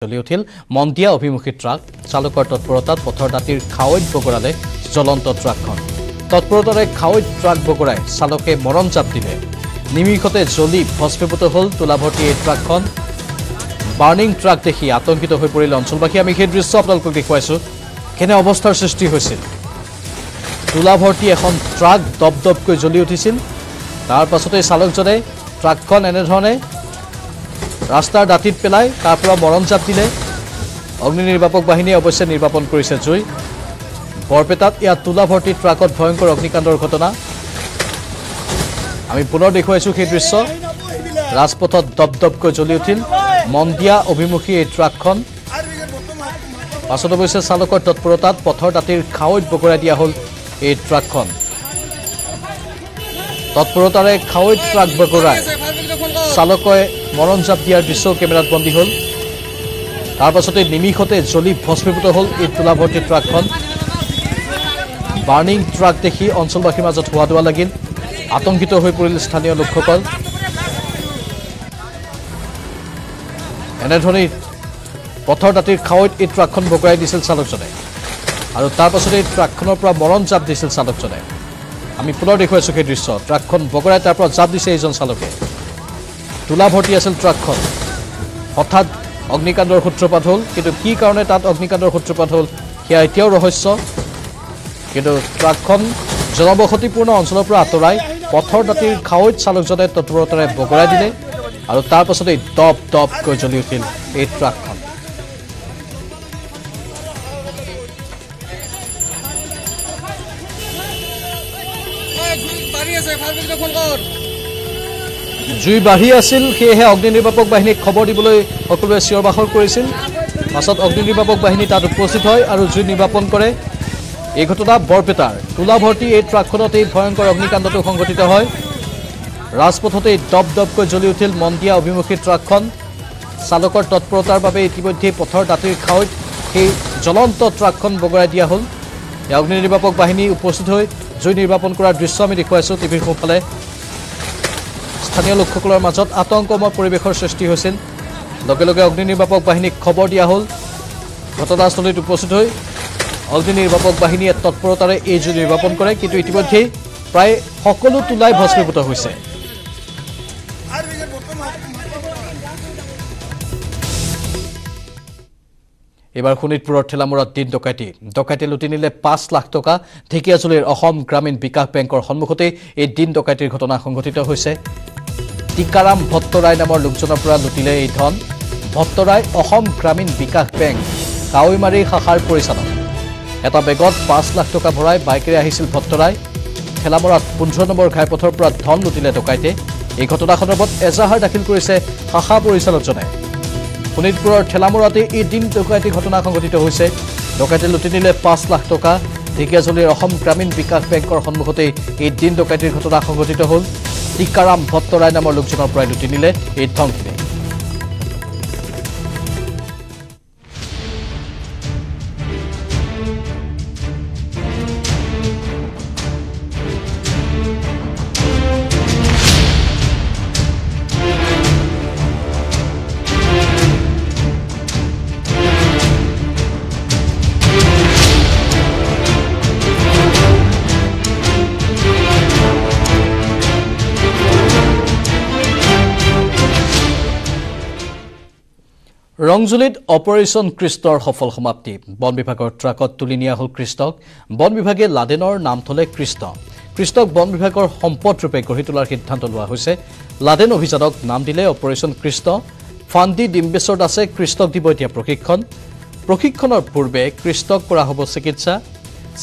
চলি উঠিল মন্দিয়া অভিমুখী ট্ৰাক চালকৰ তৎপৰতাত পথৰ দাঁতিৰ খাৱৈত বগৰালে জ্বলন্ত ট্ৰাকখন তৎপৰতাৰে খাৱৈত ট্ৰাক বগৰাই চালকে মৰণ জাপ দিলে নিমিষতে জ্বলি ভস্মীভূত হল তোলাভৰ্তি এই ট্ৰাকখন বাৰ্নিং ট্ৰাক দেখি আতংকিত হৈ পৰিল অঞ্চলবাসী আমি সেই দৃশ্য আপোনালোকক দেখুৱাইছো কেনে অৱস্থাৰ সৃষ্টি হৈছিল তোলাভৰ্তি এখন ট্ৰাক দপদপকৈ জ্বলি উঠিছিল তাৰ পাছতে চালকজনে ট্ৰাকখন এনেধৰণে ৰাস্তাৰ দাঁতিত পেলাই তাৰ পৰা মৰণ জাপ দিলে অগ্নি নিৰ্বাপক বাহিনীয়ে অৱশ্যে নিৰ্বাপন কৰিছে জুই বৰপেটাত ইয়া তোলাভৰ্তি ট্ৰাকত ভয়ংকৰ অগ্নিকাণ্ডৰ ঘটনা আমি পুনৰ দেখুৱাইছো সেই দৃশ্য ৰাজপথত দপদপকৈ জ্বলি উঠিল মন্দিয়া অভিমুখী এই ট্ৰাকখন পাছত অৱশ্যে চালকৰ তৎপৰতাত পথৰ দাঁতিৰ খাৱৈত বগৰাই দিয়া হ'ল এই ট্ৰাকখন তৎপৰতাৰে খাৱৈত ট্ৰাক বগৰাই চালকে মৰণ জাপ দিয়াৰ দৃশ্য কেমেৰাত বন্দী হ'ল তাৰ পাছতে নিমিষতে জ্বলি ভস্মীভূত হ'ল এই তোলাভৰ্তি ট্ৰাকখন বাৰ্নিং ট্ৰাক দেখি অঞ্চলবাসীৰ মাজত হোৱা দোৱা লাগিল আতংকিত হৈ পৰিল স্থানীয় লোকসকল এনেধৰণে পথৰ দাঁতিৰ খাৱৈত এই ট্ৰাকখন বগৰাই দিছিল চালকজনে আৰু তাৰ পাছতে এই ট্ৰাকখনৰ পৰা মৰণ জাপ দিছিল চালকজনে আমি পুনৰ দেখুৱাইছো সেই দৃশ্য ট্ৰাকখন বগৰাই তাৰ পৰা জাপ দিছে এইজন চালকে তোলাভৰ্তি আছিল ট্ৰাকখন হঠাৎ অগ্নিকাণ্ডৰ সূত্ৰপাত হ'ল কিন্তু কি কাৰণে তাত অগ্নিকাণ্ডৰ সূত্ৰপাত হ'ল সেয়া এতিয়াও ৰহস্য কিন্তু ট্ৰাকখন জনবসতিপূৰ্ণ অঞ্চলৰ পৰা আঁতৰাই পথৰ দাঁতিৰ খাৱৈত চালকজনে তৎপৰতাৰে বগৰাই দিলে আৰু তাৰ পাছতে দপ দপকৈ জ্বলি উঠিল এই ট্ৰাকখন জুই বাঢ়ি আছিল সেয়েহে অগ্নি নিৰ্বাপক বাহিনীক খবৰ দিবলৈ সকলোৱে চিঞৰ বাখৰ কৰিছিল পাছত অগ্নি নিৰ্বাপক বাহিনী তাত উপস্থিত হয় আৰু জুই নিৰ্বাপন কৰে এই ঘটনা বৰপেটাৰ তোলাভৰ্তি এই ট্ৰাকখনত এই ভয়ংকৰ অগ্নিকাণ্ডটো সংঘটিত হয় ৰাজপথতে দপদপকৈ জ্বলি উঠিল মন্দিয়া অভিমুখী ট্ৰাকখন চালকৰ তৎপৰতাৰ বাবে ইতিমধ্যে পথৰ দাঁতিৰ খাৱৈত সেই জ্বলন্ত ট্ৰাকখন বগৰাই দিয়া হ'ল অগ্নি নিৰ্বাপক বাহিনী উপস্থিত হৈ জুই নিৰ্বাপন কৰাৰ দৃশ্য আমি দেখুৱাইছো টিভিৰ সোঁফালে স্থানীয় লোকসকলৰ মাজত আতংকময় পৰিৱেশৰ সৃষ্টি হৈছিল লগে লগে অগ্নি নিৰ্বাপক বাহিনীক খবৰ দিয়া হ'ল ঘটনাস্থলীত উপস্থিত হৈ অগ্নি নিৰ্বাপক বাহিনীয়ে তৎপৰতাৰে এই জুই নিৰ্বাপন কৰে কিন্তু ইতিমধ্যেই প্ৰায় সকলো তোলাই ভস্মীভূত হৈছে এবাৰ শোণিতপুৰৰ ঠেলামৰাত দিন ডকাইতি লুটি নিলে 5 লাখ টকা ঢেকিয়াজুলিৰ অসম গ্ৰামীণ বিকাশ বেংকৰ সন্মুখতে এই দিন ডকাইতিৰ ঘটনা সংঘটিত হৈছে টিকাৰাম ভট্টৰাই নামৰ লোকজনৰ পৰা লুটিলে এই ধন ভট্টৰাই অসম গ্ৰামীণ বিকাশ বেংক কাৱৈমাৰী শাখাৰ পৰিচালক এটা বেগত 5 লাখ টকা ভৰাই বাইকেৰে আহিছিল ভট্টৰাই ঠেলামৰাত 15 নম্বৰ ঘাইপথৰ পৰা ধন লুটিলে ডকাইতে এই ঘটনা সন্দৰ্ভত এজাহাৰ দাখিল কৰিছে শাখা পৰিচালকজনে শোণিতপুৰৰ ঠেলামৰাতে এই দিন ডকাইতি ঘটনা সংঘটিত হৈছে ডকাইতে লুটি নিলে 5 লাখ টকা ঢেকিয়াজুলিৰ অসম গ্ৰামীণ বিকাশ বেংকৰ সন্মুখতে এই দিন ডকাইতিৰ ঘটনা সংঘটিত হ'ল টিকাৰাম ভট্টৰাই নামৰ লোকজনৰ পৰা লুটি নিলে এই ধনখিনি ৰংজুলিত অপাৰেশ্যন কৃষ্টৰ সফল সমাপ্তি বন বিভাগৰ ট্ৰাকত তুলি নিয়া হ'ল কৃষ্টক বন বিভাগে লাডেনৰ নাম থলে কৃষ্টক বন বিভাগৰ সম্পদ ৰূপে গঢ়ি তোলাৰ সিদ্ধান্ত লোৱা হৈছে লাডেন অভিযানক নাম দিলে অপাৰেশ্যন কৃষ্ট ফান্দি ডিম্বেশ্বৰ দাসে কৃষ্টক দিব এতিয়া প্ৰশিক্ষণৰ পূৰ্বে কৃষ্টক কৰা হ'ব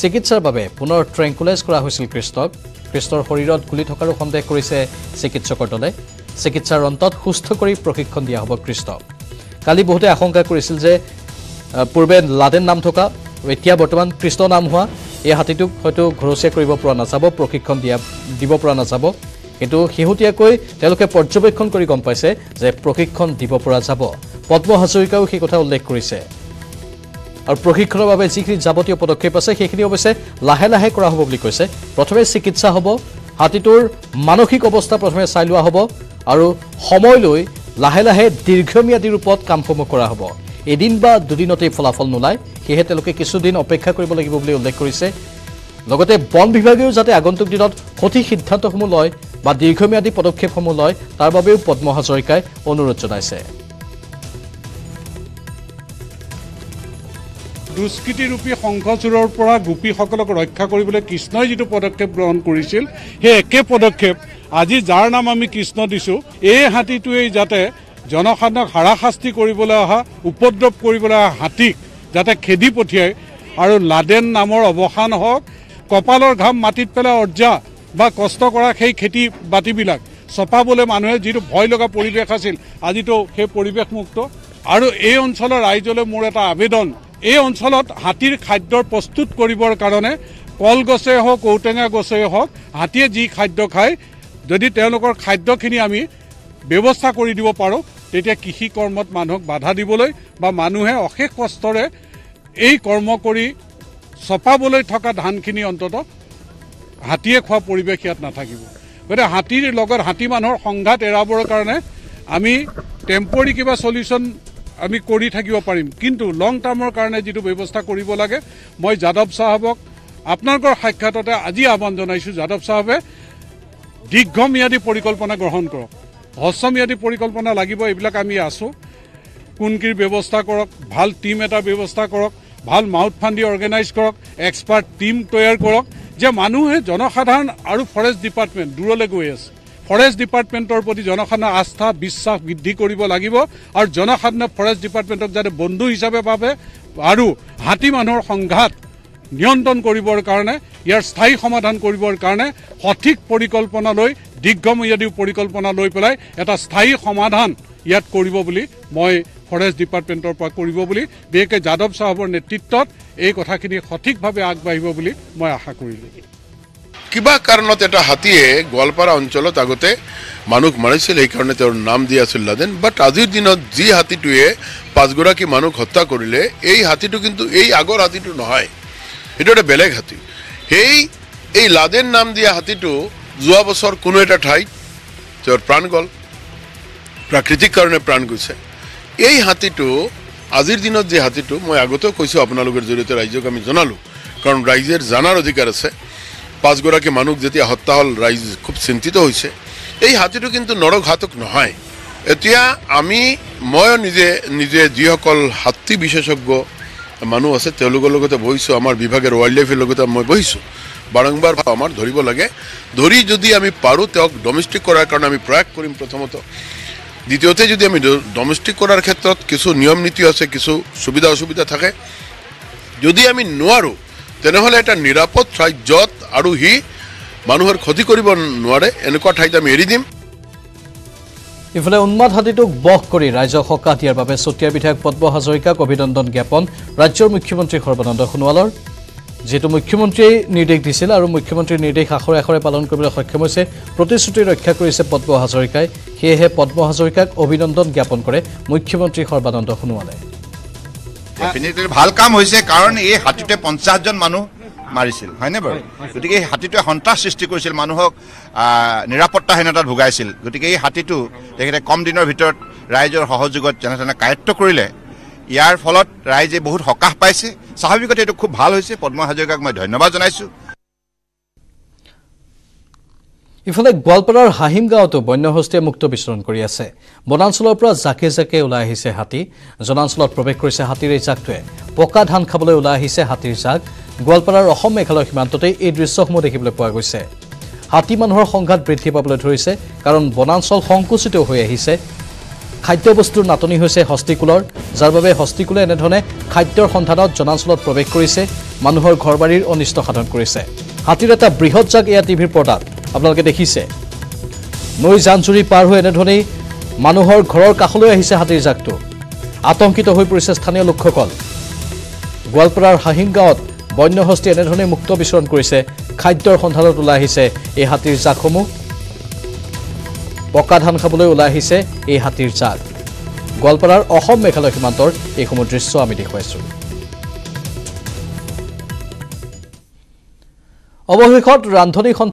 চিকিৎসাৰ বাবে পুনৰ ট্ৰেংকুলাইজ কৰা হৈছিল কৃষ্টৰ শৰীৰত গুলি থকাৰো সন্দেহ কৰিছে চিকিৎসকৰ দলে চিকিৎসাৰ অন্তত সুস্থ কৰি প্ৰশিক্ষণ দিয়া হ'ব কৃষ্টক কালি বহুতে আশংকা কৰিছিল যে পূৰ্বে লাডেন নাম থকা এতিয়া বৰ্তমান কৃষ্ণ নাম হোৱা এই হাতীটোক হয়তো ঘৰচীয়া কৰিব পৰা নাযাব প্ৰশিক্ষণ দিব পৰা নাযাব কিন্তু শেহতীয়াকৈ তেওঁলোকে পৰ্যবেক্ষণ কৰি গম পাইছে যে প্ৰশিক্ষণ দিব পৰা যাব পদ্ম হাজৰিকাও সেই কথা উল্লেখ কৰিছে আৰু প্ৰশিক্ষণৰ বাবে যিখিনি যাৱতীয় পদক্ষেপ আছে সেইখিনি অৱশ্যে লাহে লাহে কৰা হ'ব বুলি কৈছে প্ৰথমে চিকিৎসা হ'ব হাতীটোৰ মানসিক অৱস্থা প্ৰথমে চাই লোৱা হ'ব আৰু সময় লৈ লাহে লাহে দীৰ্ঘম্যাদী ৰূপত কামসমূহ কৰা হ'ব এদিন বা দুদিনতেই ফলাফল নোলায় সেয়েহে তেওঁলোকে কিছুদিন অপেক্ষা কৰিব লাগিব বুলি উল্লেখ কৰিছে লগতে বন বিভাগেও যাতে আগন্তুক দিনত সঠিক সিদ্ধান্তসমূহ লয় বা দীৰ্ঘম্যাদী পদক্ষেপসমূহ লয় তাৰ বাবেও পদ্ম হাজৰিকাই অনুৰোধ জনাইছে দুষ্কৃতিৰূপী শংখচূড়ৰ পৰা গোপীসকলক ৰক্ষা কৰিবলৈ কৃষ্ণই যিটো পদক্ষেপ গ্ৰহণ কৰিছিল সেই একে পদক্ষেপ আজি যাৰ নাম আমি কৃষ্ণ দিছোঁ এই হাতীটোৱেই যাতে জনসাধাৰণক হাৰাশাস্তি কৰিবলৈ অহা উপদ্ৰৱ কৰিবলৈ অহা হাতীক যাতে খেদি পঠিয়ায় আৰু লাডেন নামৰ অৱসান হওক কপালৰ ঘাম মাটিত পেলাই অৰ্জা বা কষ্ট কৰা সেই খেতি বাতিবিলাক চপাবলৈ মানুহে যিটো ভয় লগা পৰিৱেশ আছিল আজিতো সেই পৰিৱেশ মুক্ত আৰু এই অঞ্চলৰ ৰাইজলৈ মোৰ এটা আবেদন এই অঞ্চলত হাতীৰ খাদ্যৰ প্ৰস্তুত কৰিবৰ কাৰণে কলগছেই হওক ঔটেঙা গছেই হওক হাতীয়ে যি খাদ্য খায় যদি তেওঁলোকৰ খাদ্যখিনি আমি ব্যৱস্থা কৰি দিব পাৰোঁ তেতিয়া কৃষি কৰ্মত মানুহক বাধা দিবলৈ বা মানুহে অশেষ কষ্টৰে এই কৰ্ম কৰি চপাবলৈ থকা ধানখিনি অন্ততঃ হাতীয়ে খোৱা পৰিৱেশ ইয়াত নাথাকিব গতিকে হাতীৰ লগত হাতী মানুহৰ সংঘাত এৰাবৰ কাৰণে আমি টেম্পৰী কিবা সলিউশ্যন আমি কৰি থাকিব পাৰিম কিন্তু লং টাৰ্মৰ কাৰণে যিটো ব্যৱস্থা কৰিব লাগে মই যাদৱ সাহেবক আপোনালোকৰ সাক্ষাততে আজি আহ্বান জনাইছোঁ যাদৱ সাহেবে দীৰ্ঘম্যাদী পৰিকল্পনা গ্ৰহণ কৰক হ্ৰস্বম্যাদী পৰিকল্পনা লাগিব এইবিলাক আমি আছোঁ কোনকিৰ ব্যৱস্থা কৰক ভাল টীম এটা ব্যৱস্থা কৰক ভাল মাউথ ফাণ্ডি অৰ্গেনাইজ কৰক এক্সপাৰ্ট টীম তৈয়াৰ কৰক যে মানুহে জনসাধাৰণ আৰু ফৰেষ্ট ডিপাৰ্টমেণ্ট দূৰলৈ গৈ আছে ফৰেষ্ট ডিপাৰ্টমেণ্টৰ প্ৰতি জনসাধাৰণৰ আস্থা বিশ্বাস বৃদ্ধি কৰিব লাগিব আৰু জনসাধাৰণে ফৰেষ্ট ডিপাৰ্টমেণ্টক যাতে বন্ধু হিচাপে ভাবে আৰু হাতী মানুহৰ সংঘাত নিয়ন্ত্ৰণ কৰিবৰ কাৰণে ইয়াৰ স্থায়ী সমাধান কৰিবৰ কাৰণে সঠিক পৰিকল্পনা লৈ দীৰ্ঘম্যাদী পৰিকল্পনা লৈ পেলাই এটা স্থায়ী সমাধান ইয়াত কৰিব বুলি মই ফৰেষ্ট ডিপাৰ্টমেণ্টৰ পৰা কৰিব বুলি বিশেষকৈ যাদৱ সাহেবৰ নেতৃত্বত এই কথাখিনি সঠিকভাৱে আগবাঢ়িব বুলি মই আশা কৰিলোঁ কিবা কাৰণত এটা হাতীয়ে গোৱালপাৰা অঞ্চলত আগতে মানুহ মাৰিছিল সেইকাৰণে তেওঁৰ নাম দিয়া আছিল লাডেন বাট আজিৰ দিনত যি হাতীটোৱে 5 গৰাকী মানুহ হত্যা কৰিলে এই হাতীটো কিন্তু এই আগৰ হাতীটো নহয় এইটো এটা বেলেগ হাতী এই লাডেন নাম দিয়া হাতীটো যোৱা বছৰ কোনো এটা ঠাইত তেওঁৰ প্ৰাণ গ'ল প্ৰাকৃতিক কাৰণে প্ৰাণ গৈছে এই হাতীটো আজিৰ দিনত যে হাতীটো মই আগতেও কৈছোঁ আপোনালোকৰ জৰিয়তে ৰাইজক আমি জনালোঁ কাৰণ ৰাইজৰ জানাৰ অধিকাৰ আছে 5 গৰাকী মানুহ যেতিয়া হত্যা হ'ল ৰাইজ খুব চিন্তিত হৈছে এই হাতীটো কিন্তু নৰঘাতক নহয় এতিয়া মই নিজে যিসকল হাতী বিশেষজ্ঞ মানুহ আছে তেওঁলোকৰ লগতে বহিছোঁ আমাৰ বিভাগৰ ৱাইল্ড লাইফৰ লগতে মই বহিছোঁ বাৰম্বাৰ আমাৰ ধৰিব লাগে ধৰি যদি আমি পাৰোঁ তেওঁক ডমেষ্টিক কৰাৰ কাৰণে আমি প্ৰয়াস কৰিম প্ৰথমত দ্বিতীয়তে যদি আমি ডমেষ্টিক কৰাৰ ক্ষেত্ৰত কিছু নিয়ম নীতি আছে কিছু সুবিধা অসুবিধা থাকে যদি আমি নোৱাৰোঁ তেনেহ'লে এটা নিৰাপদ ঠাই য'ত আৰু সি মানুহৰ ক্ষতি কৰিব নোৱাৰে এনেকুৱা ঠাইত আমি এৰি দিম ইফালে উন্মাদ হাতীটোক বশ কৰি ৰাইজক সকাহ দিয়াৰ বাবে চতিয়াৰ বিধায়ক পদ্ম হাজৰিকাক অভিনন্দন জ্ঞাপন ৰাজ্যৰ মুখ্যমন্ত্ৰী সৰ্বানন্দ সোণোৱালৰ যেটো মুখ্যমন্ত্ৰীয়ে নিৰ্দেশ দিছিল আৰু মুখ্যমন্ত্ৰীৰ নিৰ্দেশ আখৰে আখৰে পালন কৰিবলৈ সক্ষম হৈছে প্ৰতিশ্ৰুতি ৰক্ষা কৰিছে পদ্ম হাজৰিকাই সেয়েহে পদ্ম হাজৰিকাক অভিনন্দন জ্ঞাপন কৰে মুখ্যমন্ত্ৰী সৰ্বানন্দ সোণোৱালে ডেফিনেটলি ভাল কাম হৈছে কাৰণ এই হাতীটোৱে 50 জন মানুহ মাৰিছিল হয়নে বাৰু গতিকে এই হাতীটোৱে সন্ত্ৰাস সৃষ্টি কৰিছিল মানুহক নিৰাপত্তাহীনতাত ভুগাইছিল গতিকে এই হাতীটো তেখেতে কম দিনৰ ভিতৰত ৰাইজৰ সহযোগত যেনে কায়ত্ব কৰিলে ইয়াৰ ফলত ৰাইজে বহুত সকাহ পাইছে স্বাভাৱিকতে এইটো খুব ভাল হৈছে পদ্ম হাজৰিকাক মই ধন্যবাদ জনাইছোঁ ইফালে গোৱালপাৰাৰ হাহিম গাঁৱতো বন্যহস্তীয়ে মুক্ত বিচৰণ কৰি আছে বনাঞ্চলৰ পৰা জাকে জাকে ওলাই আহিছে হাতী জনাঞ্চলত প্ৰৱেশ কৰিছে হাতীৰ এই জাকটোৱে পকা ধান খাবলৈ ওলাই আহিছে হাতীৰ জাক গোৱালপাৰাৰ অসম মেঘালয় সীমান্ততে এই দৃশ্যসমূহ দেখিবলৈ পোৱা গৈছে হাতী মানুহৰ সংঘাত বৃদ্ধি পাবলৈ ধৰিছে কাৰণ বনাঞ্চল সংকুচিত হৈ আহিছে খাদ্যবস্তুৰ নাটনি হৈছে হস্তিকুলৰ যাৰ বাবে হস্তিকুলে এনেধৰণে খাদ্যৰ সন্ধানত জনাঞ্চলত প্ৰৱেশ কৰিছে মানুহৰ ঘৰবাৰীৰ অনিষ্ট সাধন কৰিছে হাতীৰ এটা বৃহৎ জাক এয়া টিভিৰ পৰ্দাত আপোনালোকে দেখিছে নৈ জানজুৰি পাৰ হৈ এনেধৰণেই মানুহৰ ঘৰৰ কাষলৈ আহিছে হাতীৰ জাকটো আতংকিত হৈ পৰিছে স্থানীয় লোকসকল গোৱালপাৰাৰ হাহিম গাঁৱত বন্যহস্তী এনেধৰণে মুক্ত বিচৰণ কৰিছে খাদ্যৰ সন্ধানত ওলাই আহিছে এই হাতীৰ জাকসমূহ পকা ধান খাবলৈ ওলাই আহিছে এই হাতীৰ জাক গোৱালপাৰাৰ অসম মেঘালয় সীমান্তৰ এইসমূহ দৃশ্য আমি দেখুৱাইছোঁ অৱশেষত ৰান্ধনী